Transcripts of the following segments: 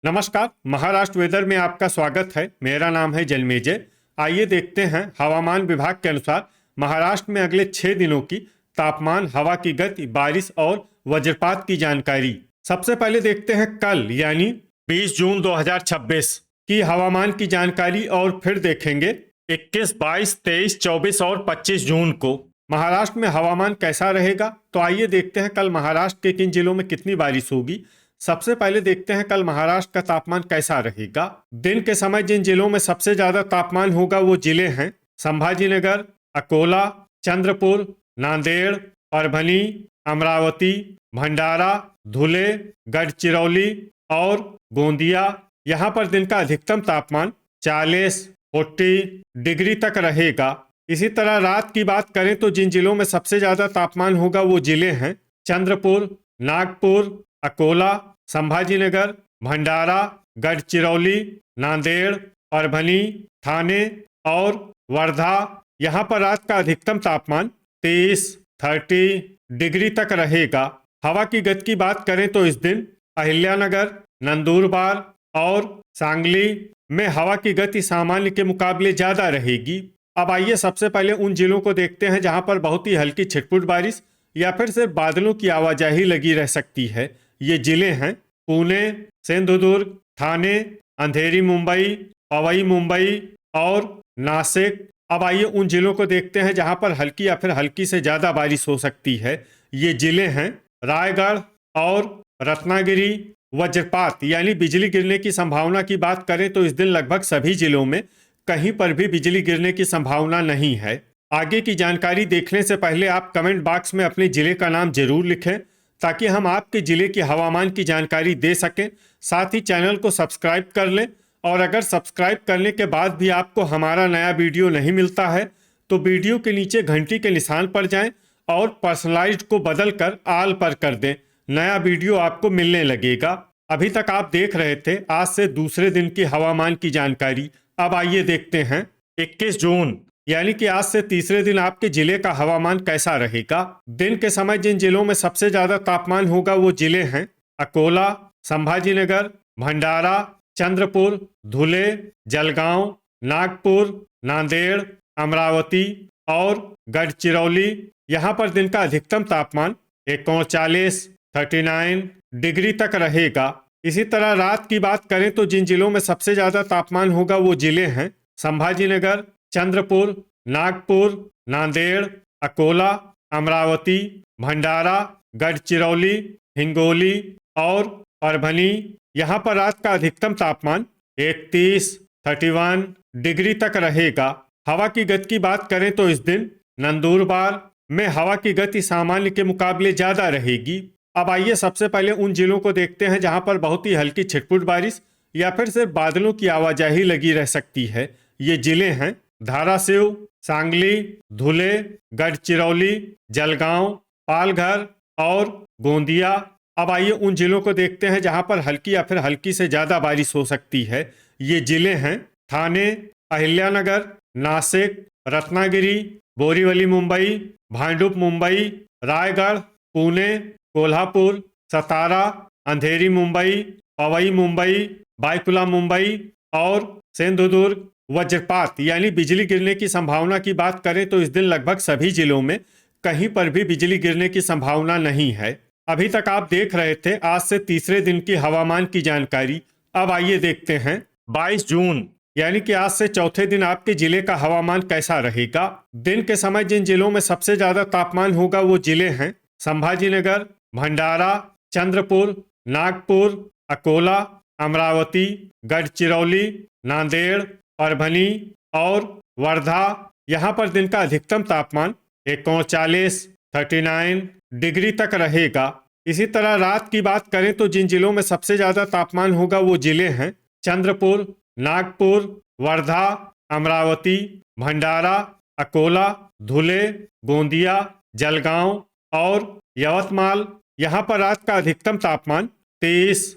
नमस्कार। महाराष्ट्र वेदर में आपका स्वागत है। मेरा नाम है जलमेजय। आइए देखते हैं हवामान विभाग के अनुसार महाराष्ट्र में अगले 6 दिनों की तापमान, हवा की गति, बारिश और वज्रपात की जानकारी। सबसे पहले देखते हैं कल यानी 20 जून 2026 की हवामान की जानकारी और फिर देखेंगे 21, 22, 23, 24 और 25 जून को महाराष्ट्र में हवामान कैसा रहेगा। तो आइए देखते हैं कल महाराष्ट्र के किन जिलों में कितनी बारिश होगी। सबसे पहले देखते हैं कल महाराष्ट्र का तापमान कैसा रहेगा। दिन के समय जिन जिलों में सबसे ज्यादा तापमान होगा वो जिले हैं संभाजीनगर, अकोला, चंद्रपुर, नांदेड़, परभनी, अमरावती, भंडारा, धुले, गढ़चिरौली और गोंदिया। यहाँ पर दिन का अधिकतम तापमान 40 डिग्री तक रहेगा। इसी तरह रात की बात करें तो जिन जिलों में सबसे ज्यादा तापमान होगा वो जिले हैं चंद्रपुर, नागपुर, अकोला, संभाजीनगर, भंडारा, गढ़चिरौली, नांदेड़, परभनी, ठाणे और वर्धा। यहाँ पर रात का अधिकतम तापमान 30 डिग्री तक रहेगा। हवा की गति की बात करें तो इस दिन अहिल्यानगर, नंदुरबार और सांगली में हवा की गति सामान्य के मुकाबले ज्यादा रहेगी। अब आइए सबसे पहले उन जिलों को देखते हैं जहां पर बहुत ही हल्की छिटपुट बारिश या फिर सिर्फ बादलों की आवाजाही लगी रह सकती है। ये जिले हैं पुणे, सिंधुदुर्ग, ठाणे, अंधेरी मुंबई, पवई मुंबई और नासिक। अब आइए उन जिलों को देखते हैं जहां पर हल्की या फिर हल्की से ज्यादा बारिश हो सकती है। ये जिले हैं रायगढ़ और रत्नागिरी। वज्रपात यानी बिजली गिरने की संभावना की बात करें तो इस दिन लगभग सभी जिलों में कहीं पर भी बिजली गिरने की संभावना नहीं है। आगे की जानकारी देखने से पहले आप कमेंट बॉक्स में अपने जिले का नाम जरूर लिखें ताकि हम आपके जिले की हवामान की जानकारी दे सकें। साथ ही चैनल को सब्सक्राइब कर लें और अगर सब्सक्राइब करने के बाद भी आपको हमारा नया वीडियो नहीं मिलता है तो वीडियो के नीचे घंटी के निशान पर जाएं और पर्सनलाइज्ड को बदलकर ऑल पर कर दें। नया वीडियो आपको मिलने लगेगा। अभी तक आप देख रहे थे आज से दूसरे दिन की हवामान की जानकारी। अब आइए देखते हैं 21 जून यानी कि आज से तीसरे दिन आपके जिले का हवामान कैसा रहेगा। दिन के समय जिन जिलों में सबसे ज्यादा तापमान होगा वो जिले हैं अकोला, संभाजीनगर, भंडारा, चंद्रपुर, धुले, जलगांव, नागपुर, नांदेड़, अमरावती और गढ़चिरौली। यहाँ पर दिन का अधिकतम तापमान 39 डिग्री तक रहेगा। इसी तरह रात की बात करें तो जिन जिलों में सबसे ज्यादा तापमान होगा वो जिले हैं संभाजीनगर, चंद्रपुर, नागपुर, नांदेड़, अकोला, अमरावती, भंडारा, गढ़चिरौली, हिंगोली और परभनी। यहाँ पर रात का अधिकतम तापमान 31 डिग्री तक रहेगा। हवा की गति की बात करें तो इस दिन नंदुरबार में हवा की गति सामान्य के मुकाबले ज्यादा रहेगी। अब आइए सबसे पहले उन जिलों को देखते हैं जहां पर बहुत ही हल्की छिटपुट बारिश या फिर सिर्फ बादलों की आवाजाही लगी रह सकती है। ये जिले हैं धाराशिव, सांगली, धुले, गढ़चिरौली, जलगांव, पालघर और गोंदिया। अब आइए उन जिलों को देखते हैं जहां पर हल्की या फिर हल्की से ज्यादा बारिश हो सकती है। ये जिले हैं ठाणे, अहिल्यानगर, नासिक, रत्नागिरी, बोरीवली मुंबई, भांडुप मुंबई, रायगढ़, पुणे, कोल्हापुर, सतारा, अंधेरी मुंबई, पवई मुंबई, बायकुला मुंबई और सिंधुदुर्ग। वज्रपात यानी बिजली गिरने की संभावना की बात करें तो इस दिन लगभग सभी जिलों में कहीं पर भी बिजली गिरने की संभावना नहीं है। अभी तक आप देख रहे थे आज से तीसरे दिन की हवामान की जानकारी। अब आइए देखते हैं 22 जून यानी कि आज से चौथे दिन आपके जिले का हवामान कैसा रहेगा। दिन के समय जिन जिलों में सबसे ज्यादा तापमान होगा वो जिले हैं संभाजीनगर, भंडारा, चंद्रपुर, नागपुर, अकोला, अमरावती, गढ़चिरौली, नांदेड़, परभनी और वर्धा। यहाँ पर दिन का अधिकतम तापमान 39 डिग्री तक रहेगा। इसी तरह रात की बात करें तो जिन जिलों में सबसे ज्यादा तापमान होगा वो जिले हैं चंद्रपुर, नागपुर, वर्धा, अमरावती, भंडारा, अकोला, धुले, गोंदिया, जलगांव और यवतमाल। यहाँ पर रात का अधिकतम तापमान 30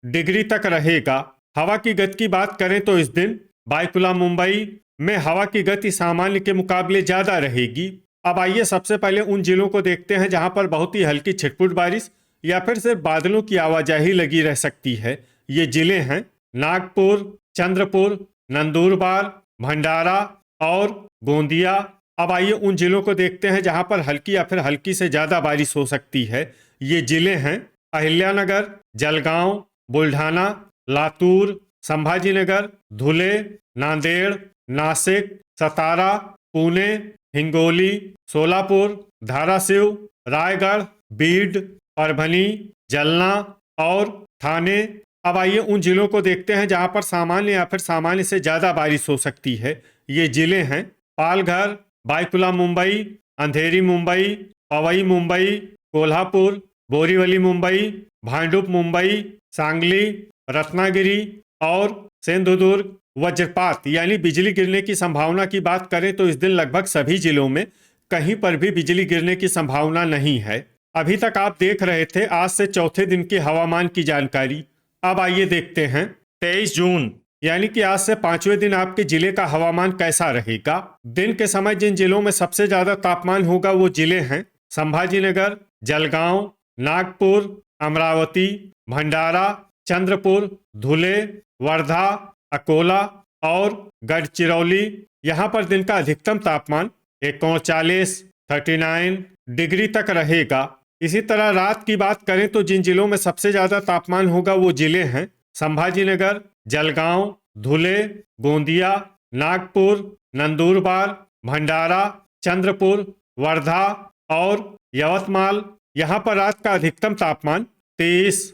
डिग्री तक रहेगा। हवा की गति की बात करें तो इस दिन बायकुला मुंबई में हवा की गति सामान्य के मुकाबले ज्यादा रहेगी। अब आइए सबसे पहले उन जिलों को देखते हैं जहां पर बहुत ही हल्की छिटपुट बारिश या फिर सिर्फ बादलों की आवाजाही लगी रह सकती है। ये जिले हैं नागपुर, चंद्रपुर, नंदुरबार, भंडारा और गोंदिया। अब आइए उन जिलों को देखते हैं जहां पर हल्की या फिर हल्की से ज्यादा बारिश हो सकती है। ये जिले हैं अहिल्यानगर, जलगांव, बुल्ढाना, लातूर, संभाजीनगर, धुले, नांदेड़, नासिक, सतारा, पुणे, हिंगोली, सोलापुर, धाराशिव, रायगढ़, बीड, परभनी, जलना और ठाणे। अब आइए उन जिलों को देखते हैं जहां पर सामान्य या फिर सामान्य से ज्यादा बारिश हो सकती है। ये जिले हैं पालघर, बायकुला मुंबई, अंधेरी मुंबई, पवई मुंबई, कोल्हापुर, बोरीवली मुंबई, भांडुप मुंबई, सांगली, रत्नागिरी और सिंधुदुर्ग। वज्रपात यानी बिजली गिरने की संभावना की बात करें तो इस दिन लगभग सभी जिलों में कहीं पर भी बिजली गिरने की संभावना नहीं है। अभी तक आप देख रहे थे आज से चौथे दिन के हवामान की जानकारी। अब आइए देखते हैं 23 जून यानी कि आज से 5वें दिन आपके जिले का हवामान कैसा रहेगा। दिन के समय जिन जिलों में सबसे ज्यादा तापमान होगा वो जिले हैं संभाजीनगर, जलगांव, नागपुर, अमरावती, भंडारा, चंद्रपुर, धुले, वर्धा, अकोला और गढ़चिरौली। यहाँ पर दिन का अधिकतम तापमान 39, 39 डिग्री तक रहेगा। इसी तरह रात की बात करें तो जिन जिलों में सबसे ज्यादा तापमान होगा वो जिले हैं संभाजीनगर, जलगांव, धुले, गोंदिया, नागपुर, नंदुरबार, भंडारा, चंद्रपुर, वर्धा और यवतमाल। यहाँ पर रात का अधिकतम तापमान 30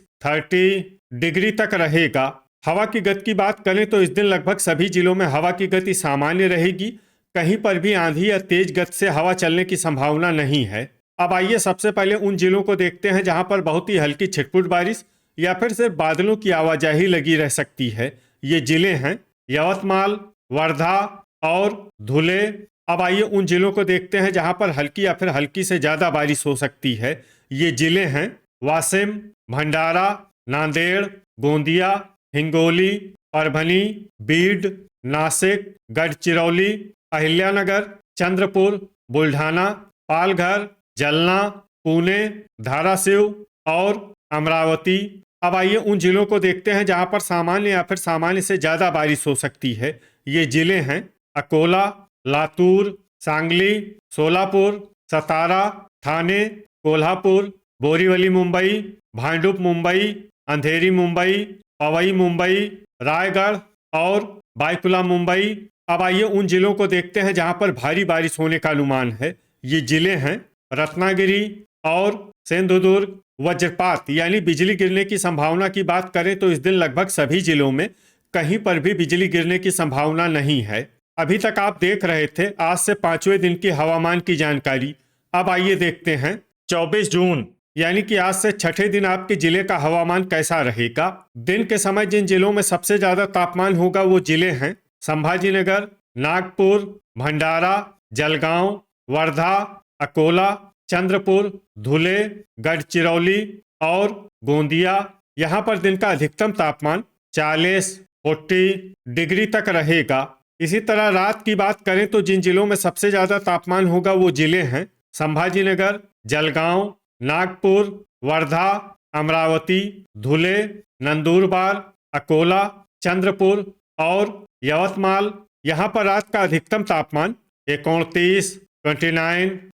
डिग्री तक रहेगा। हवा की गति की बात करें तो इस दिन लगभग सभी जिलों में हवा की गति सामान्य रहेगी। कहीं पर भी आंधी या तेज गति से हवा चलने की संभावना नहीं है। अब आइए सबसे पहले उन जिलों को देखते हैं जहां पर बहुत ही हल्की छिटपुट बारिश या फिर सिर्फ बादलों की आवाजाही लगी रह सकती है। ये जिले हैं यवतमाल, वर्धा और धुले। अब आइए उन जिलों को देखते हैं जहां पर हल्की या फिर हल्की से ज्यादा बारिश हो सकती है। ये जिले हैं वाशिम, भंडारा, नांदेड़, गोंदिया, हिंगोली, परभनी, बीड, नासिक, गढ़चिरौली, अहिल्यानगर, चंद्रपुर, बुल्ढाना, पालघर, जलना, पुणे, धाराशिव और अमरावती। अब आइए उन जिलों को देखते हैं जहां पर सामान्य या फिर सामान्य से ज्यादा बारिश हो सकती है। ये जिले हैं अकोला, लातूर, सांगली, सोलापुर, सतारा, ठाणे, कोल्हापुर, बोरीवली मुंबई, भांडुप मुंबई, अंधेरी मुंबई, पवई मुंबई, रायगढ़ और बायकुला मुंबई। अब आइए उन जिलों को देखते हैं जहां पर भारी बारिश होने का अनुमान है। ये जिले हैं रत्नागिरी और सिंधुदुर्ग। वज्रपात यानी बिजली गिरने की संभावना की बात करें तो इस दिन लगभग सभी जिलों में कहीं पर भी बिजली गिरने की संभावना नहीं है। अभी तक आप देख रहे थे आज से 5वें दिन की हवामान की जानकारी। अब आइए देखते हैं 24 जून यानी कि आज से छठे दिन आपके जिले का हवामान कैसा रहेगा। दिन के समय जिन जिलों में सबसे ज्यादा तापमान होगा वो जिले हैं संभाजीनगर, नागपुर, भंडारा, जलगांव, वर्धा, अकोला, चंद्रपुर, धुले, गढ़चिरौली और गोंदिया। यहाँ पर दिन का अधिकतम तापमान 40 डिग्री तक रहेगा। इसी तरह रात की बात करें तो जिन जिलों में सबसे ज्यादा तापमान होगा वो जिले हैं संभाजीनगर, जलगांव, नागपुर, वर्धा, अमरावती, धुले, नंदुरबार, अकोला, चंद्रपुर और यवतमाल। यहाँ पर रात का अधिकतम तापमान 29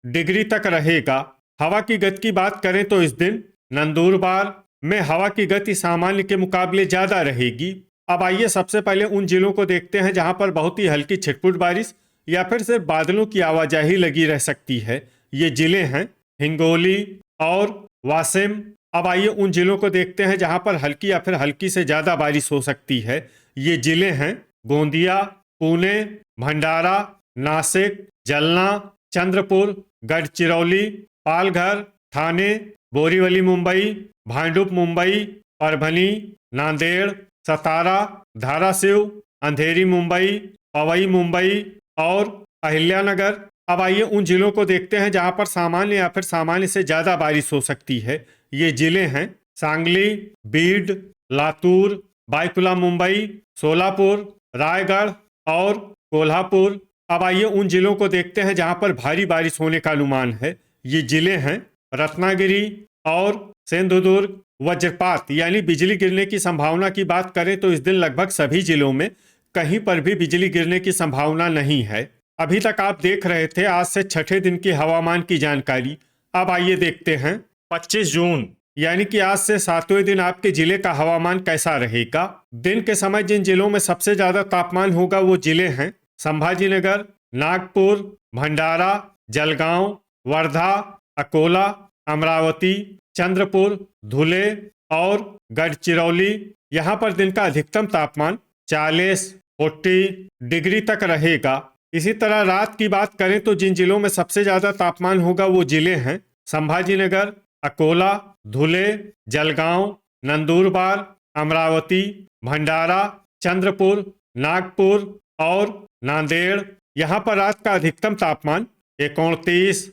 डिग्री तक रहेगा। हवा की गति की बात करें तो इस दिन नंदुरबार में हवा की गति सामान्य के मुकाबले ज्यादा रहेगी। अब आइए सबसे पहले उन जिलों को देखते हैं जहां पर बहुत ही हल्की छिटपुट बारिश या फिर सिर्फ बादलों की आवाजाही लगी रह सकती है। ये जिले हैं हिंगोली और वाशिम। अब आइए उन जिलों को देखते हैं जहां पर हल्की या फिर हल्की से ज्यादा बारिश हो सकती है। ये जिले हैं गोंदिया, पुणे, भंडारा, नासिक, जलना, चंद्रपुर, गढ़चिरौली, पालघर, ठाणे, बोरीवली मुंबई, भांडुप मुंबई, परभनी, नांदेड़, सतारा, धाराशिव, अंधेरी मुंबई, पवई मुंबई और अहिल्यानगर। अब आइए उन जिलों को देखते हैं जहां पर सामान्य या फिर सामान्य से ज्यादा बारिश हो सकती है। ये जिले हैं सांगली, बीड, लातूर, बायकुला मुंबई, सोलापुर, रायगढ़ और कोल्हापुर। अब आइए उन जिलों को देखते हैं जहां पर भारी बारिश होने का अनुमान है। ये जिले हैं रत्नागिरी और सिंधुदुर्ग वज्रपात यानी बिजली गिरने की संभावना की बात करें तो इस दिन लगभग सभी जिलों में कहीं पर भी बिजली गिरने की संभावना नहीं है। अभी तक आप देख रहे थे आज से छठे दिन की हवामान की जानकारी। अब आइए देखते हैं 25 जून यानी कि आज से 7वें दिन आपके जिले का हवामान कैसा रहेगा। दिन के समय जिन जिलों में सबसे ज्यादा तापमान होगा वो जिले हैं संभाजीनगर, नागपुर, भंडारा, जलगांव, वर्धा, अकोला, अमरावती, चंद्रपुर, धुले और गढ़चिरौली। यहाँ पर दिन का अधिकतम तापमान 40 डिग्री तक रहेगा। इसी तरह रात की बात करें तो जिन जिलों में सबसे ज्यादा तापमान होगा वो जिले हैं संभाजीनगर, अकोला, धुले, जलगांव, नंदुरबार, अमरावती, भंडारा, चंद्रपुर, नागपुर और नांदेड़। यहाँ पर रात का अधिकतम तापमान 29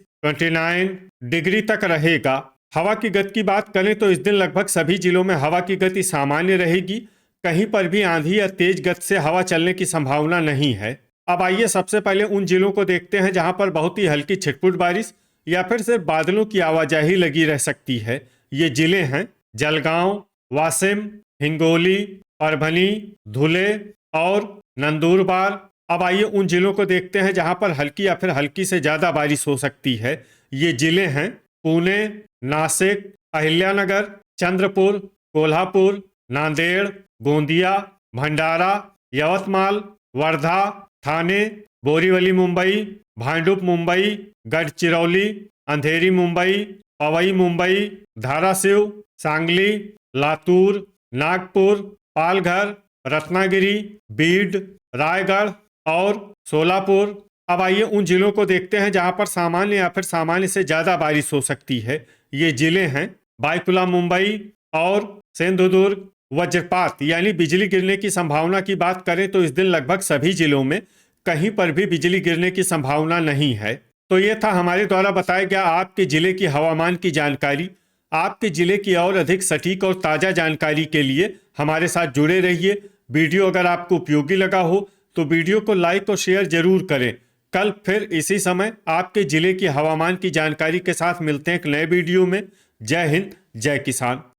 डिग्री तक रहेगा। हवा की गति की बात करें तो इस दिन लगभग सभी जिलों में हवा की गति सामान्य रहेगी। कहीं पर भी आंधी या तेज गति से हवा चलने की संभावना नहीं है। अब आइए सबसे पहले उन जिलों को देखते हैं जहां पर बहुत ही हल्की छिटपुट बारिश या फिर सिर्फ बादलों की आवाजाही लगी रह सकती है। ये जिले हैं जलगांव, वाशिम, हिंगोली, परभनी, धुले और नंदुरबार। अब आइए उन जिलों को देखते हैं जहां पर हल्की या फिर हल्की से ज्यादा बारिश हो सकती है। ये जिले हैं पुणे, नासिक, अहिल्यानगर, चंद्रपुर, कोल्हापुर, नांदेड़, गोंदिया, भंडारा, यवतमाल, वर्धा, ठाणे, बोरीवली मुंबई, भांडुप मुंबई, गढ़चिरौली, अंधेरी मुंबई, पवई मुंबई, धाराशिव, सांगली, लातूर, नागपुर, पालघर, रत्नागिरी, बीड, रायगढ़ और सोलापुर। अब आइए उन जिलों को देखते हैं जहां पर सामान्य या फिर सामान्य से ज्यादा बारिश हो सकती है। ये जिले हैं बायकुला मुंबई और सिंधुदुर्ग। वज्रपात यानी बिजली गिरने की संभावना की बात करें तो इस दिन लगभग सभी जिलों में कहीं पर भी बिजली गिरने की संभावना नहीं है। तो ये था हमारे द्वारा बताया गया आपके जिले की हवामान की जानकारी। आपके जिले की और अधिक सटीक और ताज़ा जानकारी के लिए हमारे साथ जुड़े रहिए। वीडियो अगर आपको उपयोगी लगा हो तो वीडियो को लाइक और शेयर जरूर करें। कल फिर इसी समय आपके जिले की हवामान की जानकारी के साथ मिलते हैं एक नए वीडियो में। जय हिंद, जय किसान।